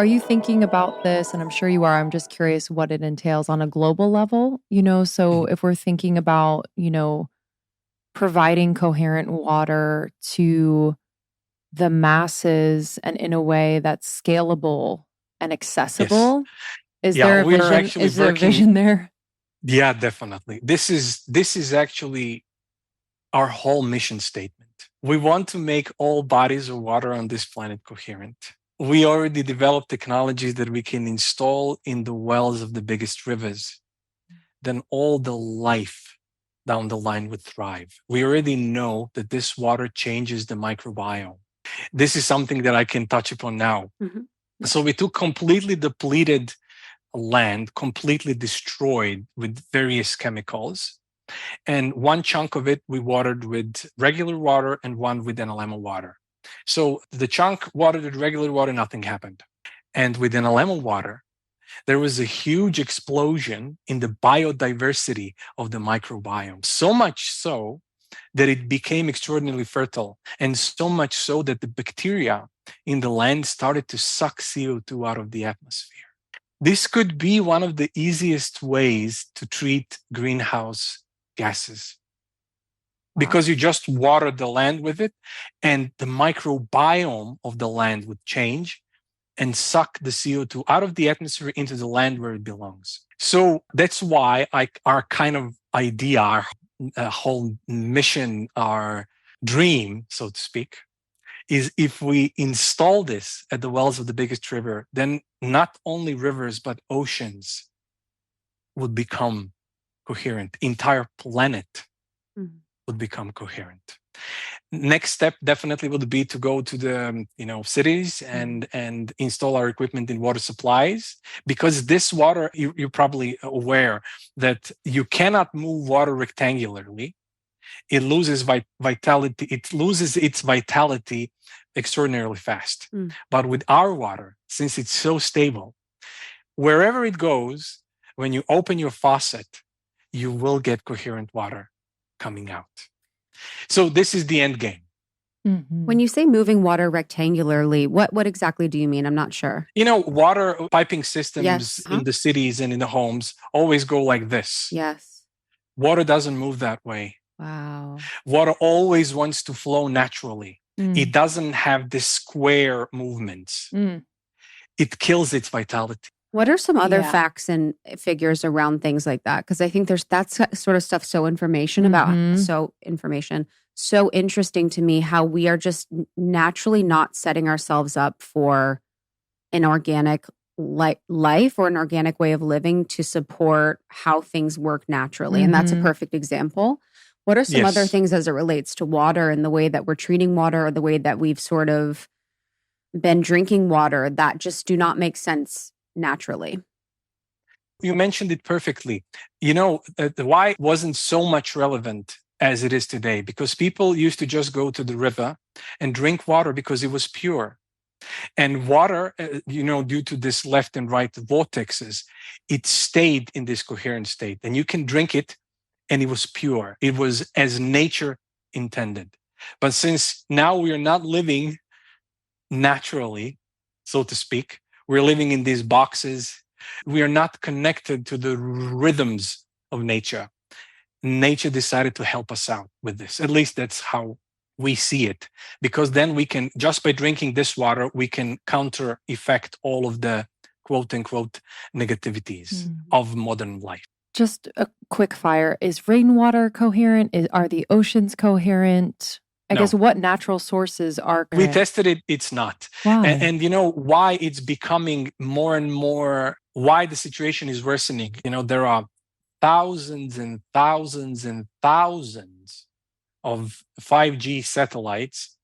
Are you thinking about this? And I'm sure you are. I'm just curious what it entails on a global level. So if we're thinking about, providing coherent water to the masses and in a way that's scalable and Yes. accessible, is Yeah, there a we are vision? actually Is there a working. vision there? Yeah, definitely. This is actually our whole mission statement. We want to make all bodies of water on this planet coherent. We already developed technologies that we can install in the wells of the biggest rivers. Then all the life down the line would thrive. We already know that this water changes the microbiome. This is something that I can touch upon now. Mhm. So we took completely depleted land, completely destroyed with various chemicals. And one chunk of it we watered with regular water and one with Analemma water. So the chunk watered with regular water, nothing happened. And with Analemma water, there was a huge explosion in the biodiversity of the microbiome. So much so that it became extraordinarily fertile, and so much so that the bacteria in the land started to suck CO2 out of the atmosphere. This could be one of the easiest ways to treat greenhouse gases because you just water the land with it, and the microbiome of the land would change and suck the CO2 out of the atmosphere into the land where it belongs. So that's why our kind of idea, our whole mission, our dream, so to speak, is if we install this at the wells of the biggest river, then not only rivers, but oceans would become coherent. Entire planet would become coherent. Next step definitely would be to go to the cities and install our equipment in water supplies, because this water, you're probably aware that you cannot move water rectangularly. It loses vitality. It loses its vitality extraordinarily fast. But with our water, since it's so stable, wherever it goes, when you open your faucet, you will get coherent water coming out. So this is the end game. When you say moving water rectangularly, what exactly do you mean? I'm not sure. Water piping systems Yes. in the cities and in the homes always go like this. Yes. Water doesn't move that way. Wow. Water always wants to flow naturally. It doesn't have this square movements. It kills its vitality. What are some other facts and figures around things like that? Because I think that's sort of stuff so interesting to me, how we are just naturally not setting ourselves up for an organic life or an organic way of living to support how things work naturally. And that's a perfect example. What are some other things as it relates to water and the way that we're treating water, or the way that we've sort of been drinking water, that just do not make sense naturally? You mentioned it perfectly. Why wasn't so much relevant as it is today? Because people used to just go to the river and drink water because it was pure. And water, due to this left and right vortexes, it stayed in this coherent state. And you can drink it, and it was pure. It was as nature intended. But since now we are not living naturally, so to speak, we're living in these boxes. We are not connected to the rhythms of nature. Nature decided to help us out with this. At least that's how we see it. Because then we can, just by drinking this water, we can counter effect all of the quote unquote negativities of modern life. Just a quick fire. Is rainwater coherent? Are the oceans coherent? I guess what natural sources are coherent? We tested it. It's not. Why? And why it's becoming more and more, why the situation is worsening. There are thousands and thousands and thousands of 5G satellites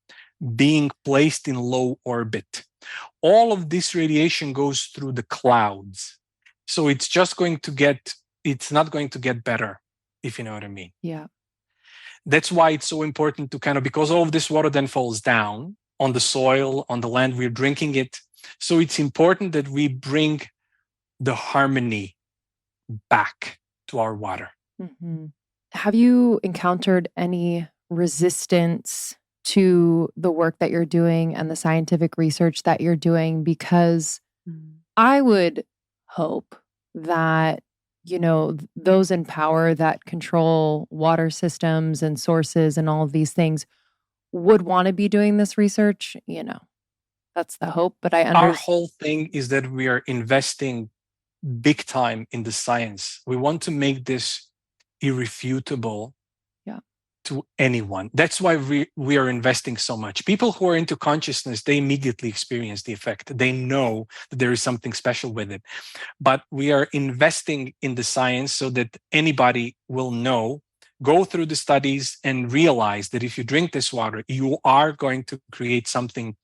being placed in low orbit. All of this radiation goes through the clouds. So it's not going to get better, if you know what I mean. Yeah. That's why it's so important to because all of this water then falls down on the soil, on the land, we're drinking it. So it's important that we bring the harmony back to our water. Have you encountered any resistance to the work that you're doing and the scientific research that you're doing because I would hope that, those in power that control water systems and sources and all of these things would want to be doing this research. That's the hope. But our whole thing is that we are investing big time in the science. We want to make this irrefutable to anyone. That's why we are investing so much. People who are into consciousness, they immediately experience the effect. They know that there is something special with it. But we are investing in the science so that anybody will know, go through the studies and realize that if you drink this water, you are going to create something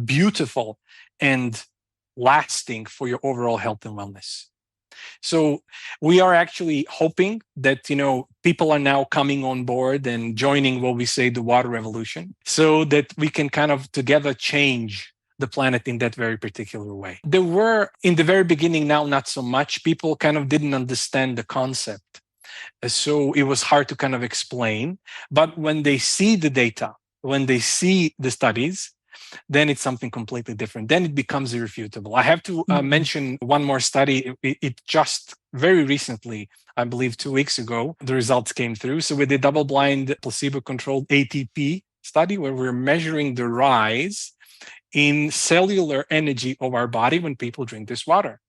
beautiful and lasting for your overall health and wellness. So we are actually hoping that, people are now coming on board and joining what we say the water revolution, so that we can kind of together change the planet in that very particular way. There were, in the very beginning, now not so much, people kind of didn't understand the concept. So it was hard to kind of explain. But when they see the data, when they see the studies, then it's something completely different. Then it becomes irrefutable. I have to mention one more study. It just very recently, I believe 2 weeks ago, the results came through. So we did double-blind, placebo-controlled ATP study where we're measuring the rise in cellular energy of our body when people drink this water.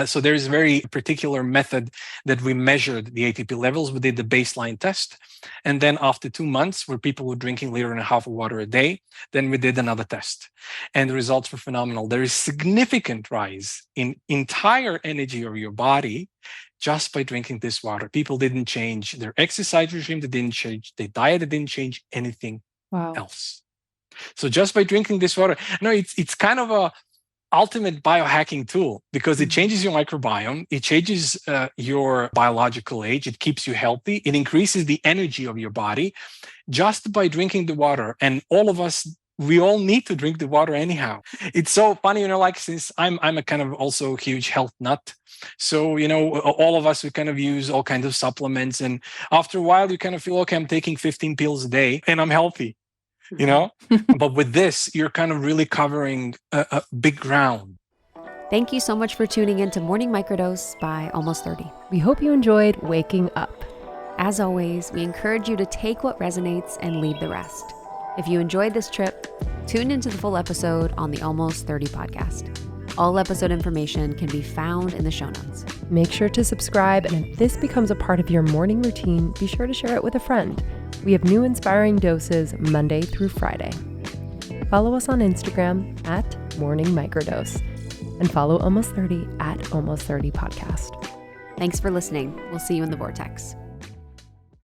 So there's a very particular method that we measured the ATP levels. We did the baseline test. And then after 2 months, where people were drinking 1.5 liters of water a day, then we did another test. And the results were phenomenal. There is significant rise in entire energy of your body just by drinking this water. People didn't change their exercise regime. They didn't change their diet. They didn't change anything else. So just by drinking this water, it's kind of a ultimate biohacking tool because it changes your microbiome, it changes your biological age, it keeps you healthy, it increases the energy of your body just by drinking the water. And all of us, we all need to drink the water anyhow. It's so funny, since I'm a kind of also huge health nut. So, all of us, we kind of use all kinds of supplements. And after a while, you kind of feel, okay, I'm taking 15 pills a day and I'm healthy. But with this, you're kind of really covering a big ground. Thank you so much for tuning in to Morning Microdose by Almost 30. We hope you enjoyed waking up. As always, we encourage you to take what resonates and leave the rest. If you enjoyed this trip, tune into the full episode on the Almost 30 podcast. All episode information can be found in the show notes. Make sure to subscribe, and if this becomes a part of your morning routine, be sure to share it with a friend. We have new inspiring doses Monday through Friday. Follow us on Instagram at Morning Microdose and follow Almost 30 at Almost 30 Podcast. Thanks for listening. We'll see you in the vortex.